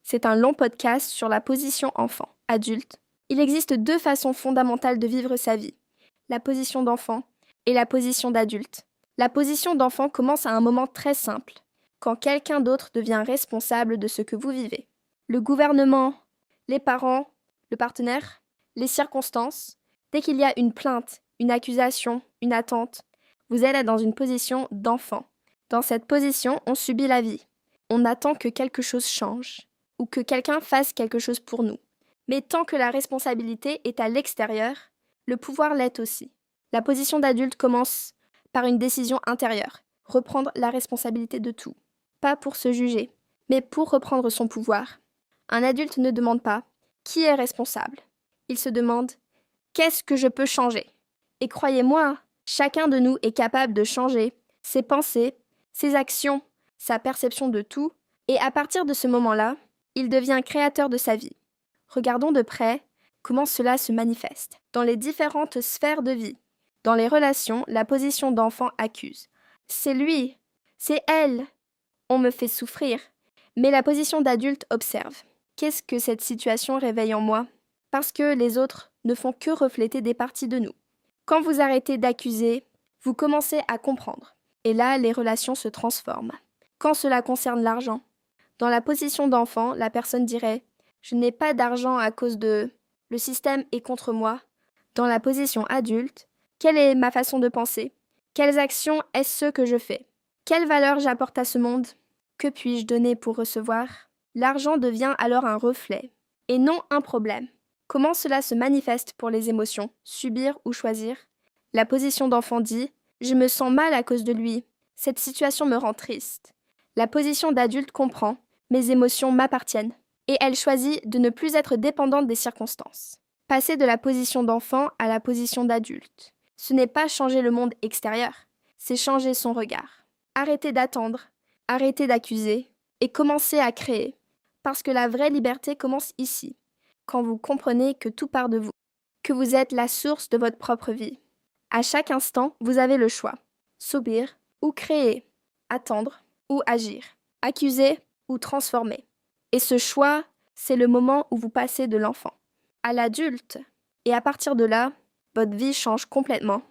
C'est un long podcast sur la position enfant-adulte. Il existe deux façons fondamentales de vivre sa vie, la position d'enfant et la position d'adulte. La position d'enfant commence à un moment très simple, quand quelqu'un d'autre devient responsable de ce que vous vivez. Le gouvernement, les parents, le partenaire, les circonstances. Dès qu'il y a une plainte, une accusation, une attente, vous êtes dans une position d'enfant. Dans cette position, on subit la vie. On attend que quelque chose change ou que quelqu'un fasse quelque chose pour nous. Mais tant que la responsabilité est à l'extérieur, le pouvoir l'est aussi. La position d'adulte commence par une décision intérieure, reprendre la responsabilité de tout. Pas pour se juger, mais pour reprendre son pouvoir. Un adulte ne demande pas « qui est responsable ?». Il se demande « qu'est-ce que je peux changer ?» Et croyez-moi, chacun de nous est capable de changer ses pensées, ses actions, sa perception de tout, et à partir de ce moment-là, il devient créateur de sa vie. Regardons de près comment cela se manifeste. Dans les différentes sphères de vie, dans les relations, la position d'enfant accuse. C'est lui, c'est elle, on me fait souffrir. Mais la position d'adulte observe. Qu'est-ce que cette situation réveille en moi ? Parce que les autres ne font que refléter des parties de nous. Quand vous arrêtez d'accuser, vous commencez à comprendre. Et là, les relations se transforment. Quand cela concerne l'argent, dans la position d'enfant, la personne dirait « je n'ai pas d'argent à cause de… le système est contre moi ». Dans la position adulte, quelle est ma façon de penser ? Quelles actions est-ce que je fais ? Quelle valeur j'apporte à ce monde ? Que puis-je donner pour recevoir ? L'argent devient alors un reflet, et non un problème. Comment cela se manifeste pour les émotions, subir ou choisir ? La position d'enfant dit « je me sens mal à cause de lui, cette situation me rend triste ». La position d'adulte comprend « mes émotions m'appartiennent » et elle choisit de ne plus être dépendante des circonstances. Passer de la position d'enfant à la position d'adulte, ce n'est pas changer le monde extérieur, c'est changer son regard. Arrêtez d'attendre, arrêtez d'accuser et commencez à créer. Parce que la vraie liberté commence ici, quand vous comprenez que tout part de vous, que vous êtes la source de votre propre vie. À chaque instant, vous avez le choix. Subir ou créer, attendre ou agir, accuser ou transformer. Et ce choix, c'est le moment où vous passez de l'enfant à l'adulte. Et à partir de là, votre vie change complètement.